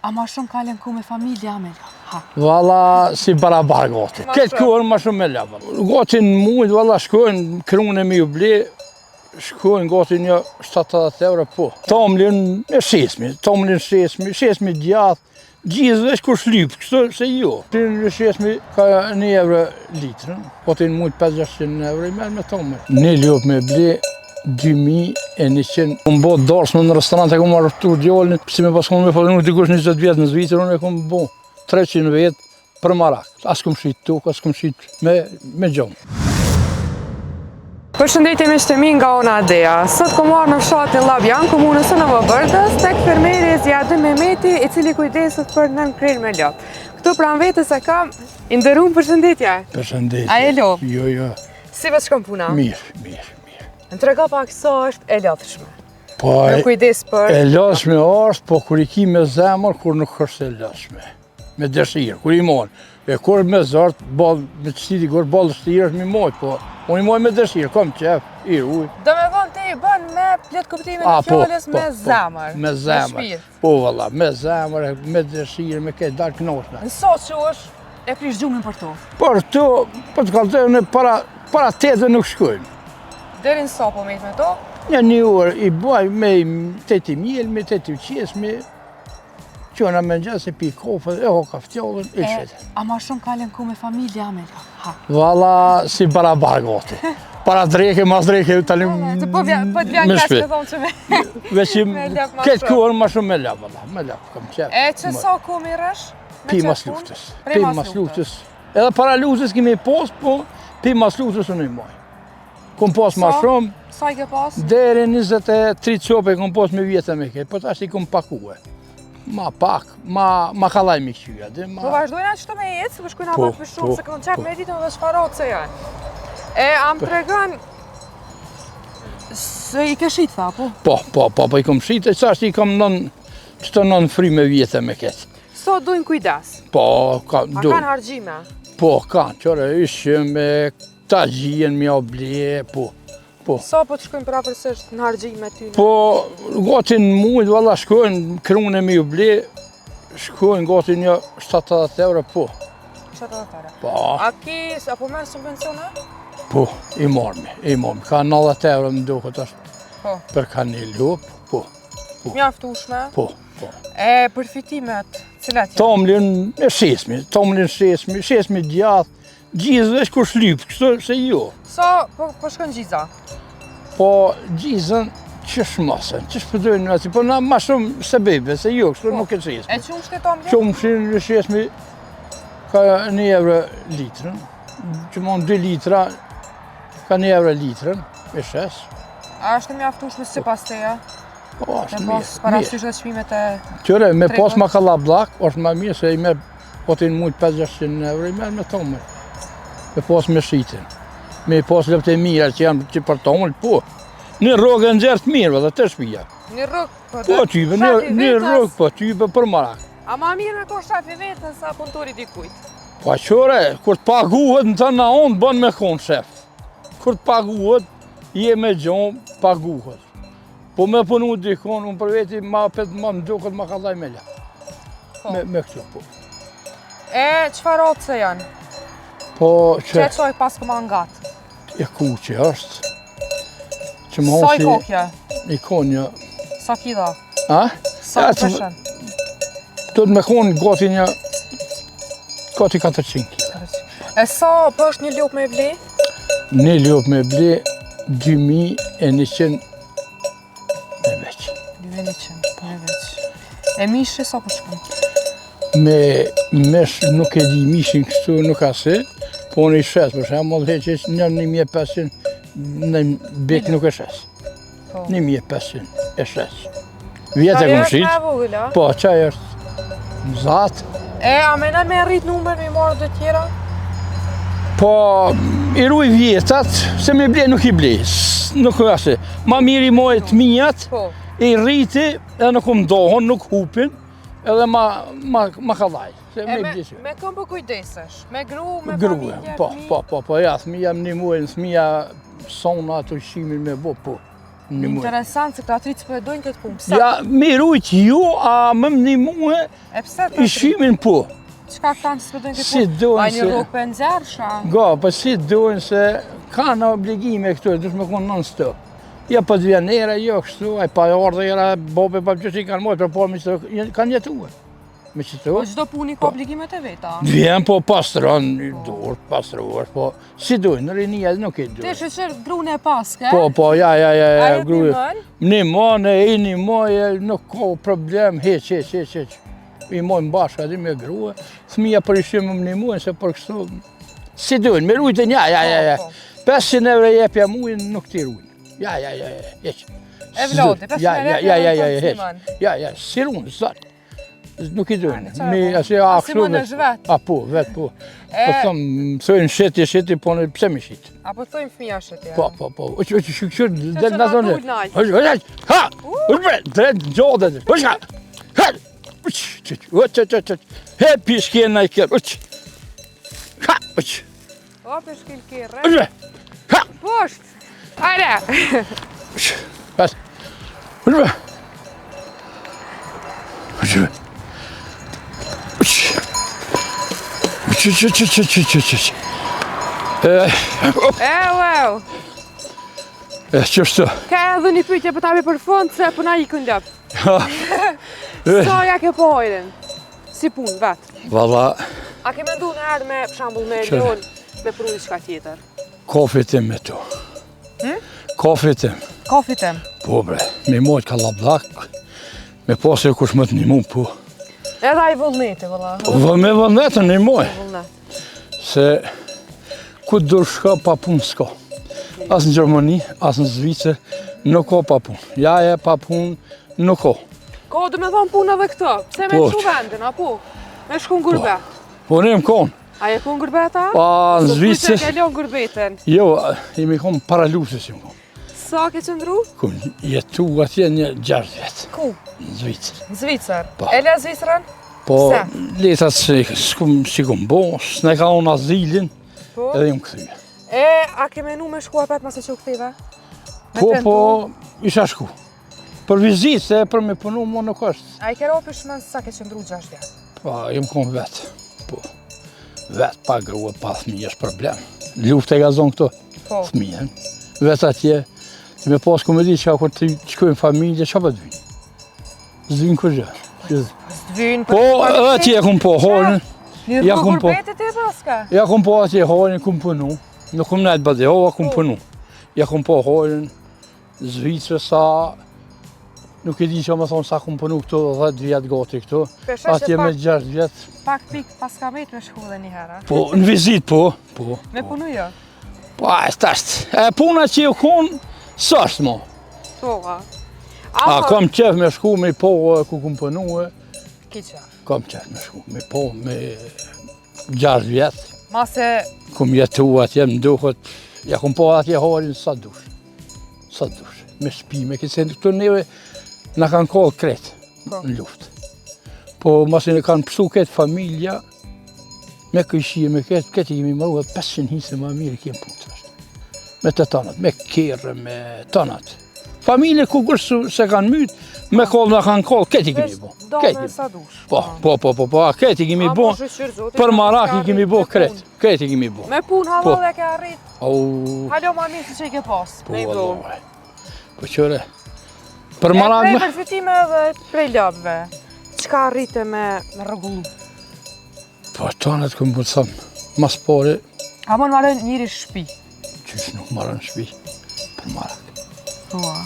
A ma shumë kalen ku me familja me la? Valla, si barabar gati. Këtë kohën ma shumë me la. Gati në mujt, valla, shkojnë, krune me ju ble, shkojnë gati një 70 euro po. Tomlin e shesmi djath, gjithë veç kur shlyp, kështu se jo. Në shesmi ka 1 euro litrën, gati në mujt 500 euro i merë me tomlin. Një ljop me ble, 2100. Unë bo darsme në restorant e kom marrë tur djallin, si me pas kom me falë, nuk dikush 20 vjetë në Zvicër, unë e kom bo 300 vetë për marak. As kom shqit tuk, as kom shqit me gjomë. Përshëndetje me shtemi nga ona Adea. Sot kom marrë në fshatin Llabjan, komunës së Novobërdës, tek fermeri Zjadi Mehmeti, i cili kujdeset për nën krerë me lop. Këtu pranë vetës e kam Inderum, përshëndetje. Përshëndetje. A e lop? Jo. Si vetë shkon puna? Mirë. Në trega pak sa është e lodhshme. Po, në kujdes për... E lodhshme është, po kur i ki me zemër, kur nuk është e lodhshme. Me dëshirë, kur i mojnë. E kur me zartë, me qëtiti, kur balë dëshirë është mi mojnë, po unë i mojnë me dëshirë, kom qef, i ruj. Do me vonë te i bën me pletë kuptimin e fjallës me zemër. Me zemër. Po, valla, me zemër, me dëshirë, me këtë darë knoshna. Në sot që është e prish gjumën për to? Për to, për të kalëtojnë, para tete nuk shkojnë. Deri në sa po me to? Një orë i baj me teti mjel, me teti uqes, me qona me njës, e pi kofët, e ho kaftjallën, e qëtë. A ma shumë kalen ku me familja me la? Valla, si barabar gati. Para dreke, mas dreke, tani Po të vjan kesh me thonë që me... Veqim, këtë kohën ma shumë me la, valla, me la, kam qep. E që sa ku mi rësh? Pi mas luftës. Edhe para luftës kemi pos, po pi mas luftës unë i moj. Kom pas ma shumë. Sa i ke pas? Deri 23 qope kom pas me vjetë me ke, po tash i kom pakue. Ma pak, ma kalaj me qyja. Po vazhdojnë atë që me jetë, se përshkujnë abat për shumë, se kënë qep me ditën dhe shfarot se janë. E, am të regën... Se i ke shqit, tha, po? Po, i kom shqit, e qashtë i kom qëto nën fri me vjetë me ketë. So dujnë kujdes? Po, dujnë. A kanë hargjime? Po, kanë, qëre ishime, ta gjien mi oblije, po. Sa po të shkojnë prapërsisht në hargjime ty? Po, gati në mujt, valla, shkojnë krune mi oblije, shkojnë gati një 70 euro, po. 70 euro? Po. A ki, apo merë subvencione? Po, i marmi. Ka 90 euro më duket është për ka një lop, po. Mjaftushme? Po. E përfitimet, cilat janë? Tomlin shesmi djath, gjithë veç kur shlyp, kështu se jo. Sa po shkën gjiza? Po gjizën qësh masën, qësh përdojnë në ati, po na ma shumë se bebe, se jo, kështu nuk e shesmi. E qumë shte tomlin? Qumë shesmi ka 1 euro litrën, që mon 2 litra ka 1 euro litrën, e shes. A është mjaftushme si pas teja? Po, është mirë. Me pas parasysh dhe shpimet e... Qëre, me pas ma kalablak, është ma mirë se i merë, po të i në mujtë 500 euro, i merë me tomër. Me pas me shqitin. Me pas lëpët e mira që janë që për tomër, po. Një rogë në gjertë mirë, dhe të shpija. Një rogë, po të... Po, type, një rogë, po, type për marak. A ma mirë me ko shafi vetën sa punëtori dikujt? Po, qëre, kur të paguhet në të na onë, bën me konë shef. Kur të paguhet, je me gjonë, paguhet. Po me punu dikon, unë për veti ma më duket ma ka dhaj me la. Me këtu, po. E, qëfar otëse janë? Po, që... Që qoj pas këma ngatë? E kuqe është. Sa i kokja? I konja... Sa kida? A? Sa i pëshën? Do të me konë gati një... Gati 400 kila. E sa po është një ljop me ble? Një ljop me ble 2100 me veç. 2100 me veç. E mishi sa po shkën? Me mesh nuk e di mishin kështu nuk ase, po në i shes, për shemë, dhe që një 1500 në bek nuk e shes. 1500 e shes. Vjetë e këmë shqit. Po, qaj është zatë. E, a mena me rrit numër me marrë dhe tjera? Po, i ruj vjetat, se me ble nuk i ble. Nuk e ase. Ma mirë i mojët minjat, i rriti, edhe nuk dohon, nuk hupin, edhe ma kalaj. Me këm po kujdesesh? Me gru, me familje, po, ja, thmija më një muaj, thmija sona të shimin me bo, po. Një muaj. Interesant se kratric po e dojnë këtë punë. Pse? Ja, me rujt ju, a më një muaj E pse i shimin po. Çka kanë që s'po dojnë këtë Si punë? dojnë Pa një se- rrugë për nxerrsha. Ga, po si dojnë se kanë obligime këtu, dush me konë non-stop. Ja, po të vjen era, jo kështu, ai pa ardhe era, bobe pa që i kanë mojë, për po me që kanë jetuar. Me që Po çdo puni ka obligimet e veta. Vjen po pastron, dorë, pastruar, po si dojnë, rinia nuk i Ti dojnë. shoqër gruën e paske? Po, ja, Ajo gruje. t'nimon? Një mone, i një moje, nuk ka problem, heq. I mojnë bashkë ati me grue, thmija për ishim më një muaj, se për kështu, si dojnë, me rujtën, ja. Po. 500 euro jepja muaj, nuk ti rujnë. Ja, heq. E vlodi, 500 euro Ja, si rujnë, zot. Nuk i dojnë. çfarë Mi, po? asi, A, si më në zhvet? Po, vetë po. Po thëmë, thojnë sheti, po në pse me shiti. Apo thojnë fëmija shëtja? Po. Shukëshur, dhe që në zonë. na tull naj. Ha! Drejt gjodët. Ha! He pishkjen na i kjerë. Ha! O, për shkil kjerë. Ha! Posht! Hajde! Pas. Wow! Qështu? Ka edhe një pyetje për tabi për fund, se për na i këndjep. Sa ja ke po hojrin? Si pun, vetë. Valla, A ke mendu në herë me, për shambull, me Qëre? lion, me pruj qka tjetër? kofi tim me tu. Kofi tim. Kafi tem. Po bre, me mojt ka labdak, me pasër kush më të një mu, po. Edhe ai vullneti, vëlla. Me vëndetën një moj, Vullnet. se ku dur shka pa pun s'ka. As në Gjermani, as në Zvicër, nuk ka pa pun. Ja e pa pun, nuk ka. Ka du me thonë punë edhe këto. Pse me Po, qu vendin, apo? Me shku në gurbet. Po ne më konë, A je ku në gurbeta? pa në Se Zvicër, ke lon gurbetin. jo, jemi konë paralusës jemi konë. Sa ke qëndru? Kom jetu atje një 6 vjetë, Ku? në Zvicër. Në Zvicër. Po. E le Zvicrën? Po, Pse? letat si kom bo, s'ne ka unë azilin, Po. edhe jëm këthyje. A ke menu me shkuar pet mase që u këthive? Po, isha shku. Për vizitë, se për me punu, mo nuk është. A i ke ropi shmën sa ke qëndru 6 vjetë? Po, jem konë vetë. Po, vetë pa grua, pa thmije është problem. Luft e ka zonë këto Po. thmijen. Vetë atje, si me pas ku me di që kur të qkojnë familje, që pa të vinë? Zvinë kërgjë. Zdvyn Po, atje kom po horën. Një ja rrugë kum po. gurbetit e paska? Ja kom po atje horën, kom punu. Nuk kom nejtë bëdhe, hova kom punu. Ja kom po horën, Zvicrë sa... Nuk e di që më thonë sa kom punu këto 10 vjetë gati këto. Peshe Atje me 6 vjetë. Pak pik paska met me shku dhe një herë. Po, në vizit po. Po, Me punu jo? po a është. E puna që ju konë, së është mo. Po, a. A, kam qef me shku me po ku kom punu e. Kiqa. Kam qef me shku me po me 6 vjetë. Mase, Kom jetu atje më duhet, ja kom po atje harin sa dush. Sa dush. Me shpime, këse këtu neve në kanë kohë kretë Po. në luft. Po, masi në kanë pësu këtë familja, me këshie, me këtë i kemi marrua 500 hisë ma mirë kemë punë të është. Me të tanat, me kjerë, me tanat. Familje ku kërë se kanë mytë, me kollë në kanë kollë, këtë i kemi bo. do Këtë me i- sa dush. Po, këtë i kemi bo, për marak i kemi bo kretë, këtë i kemi bo. Me pun halal e ke arrit. Au, Halo ma mirë se që i ke pas. po, Me i do. vallaj. Po qëre, për E marak prej me... përfitime dhe prej lopëve. Qka arrite me rregullu? Po, tanët këmë për të thamë, mas pare, A mon marrën njëri shpi. qysh nuk marrën shpi, për marak. Po, a.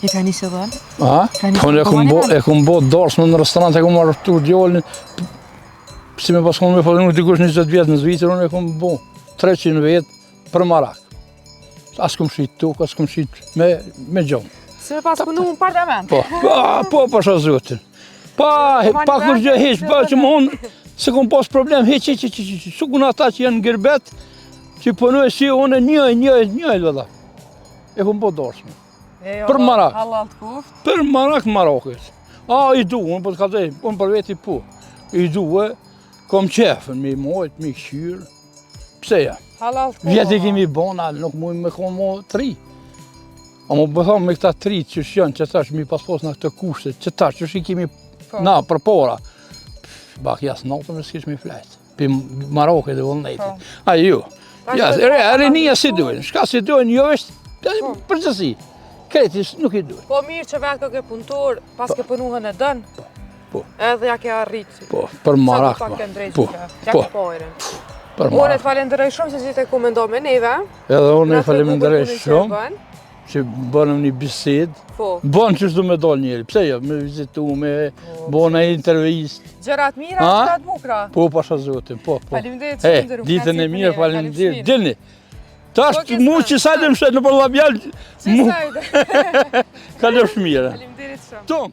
I ka njësë dhe? A? Ka një Po ne kompani e kom bo darsme në restorant, e kom arëftu djallin, si me pas kom me fadinu dikush 20 vjetë në Zvicër, unë e kom bo 300 vjetë për marak. As kom shit tuk, as kom shit me gjonë. Se me pas punu në parlament. Po, pasha zotin. Pa kur gjë heq, pa që më honë, se kom pas problem, heq, sukun ata që janë në gërbet, që punu e si unë njëjt, vëlla. E kom bo darsme. Për marak. Halal të kuft. Për marak marakës. A, i du, unë po të kalzej, unë për veti po. I du kom qefën, mi mojt, mi këshyrë. Pse ja? Halal të kuft. Vjetë i kemi bona, nuk mujmë me konë mo 3. A më bëthon me këta tri që janë, që tash mi paspos në këtë kushte, që tash që shi kemi na për para. Bak jasë natën me s'kish mi flejtë. Pi Maroke dhe vullneti. A ju. Rinia si duhen, shka si duhen, jo është përgjësi. Kretis nuk i duhen. Po mirë që vetë ke punëtor, pas ke punuhën e dënë, edhe ja ke arritë. Po, për marak. Sa të pak ke ndrejtë që ja ke pojrën. Për Unë e të falenderoj shumë se që te komendo me neve. Edhe unë e falenderoj shumë që bënëm një bisedë. Bënë që shdu me dollë njëri, pse jo, me vizitu, me bënë e intervjist. Gjërat mira, gjërat bukra. Po, pasha zotin, po. Faleminderit që të ndërru. Ditën e mirë, faleminderit. Dini, tash mu që sajtë më shetë në për labjallë, që sajtë. Kalësh mire. Faleminderit shumë.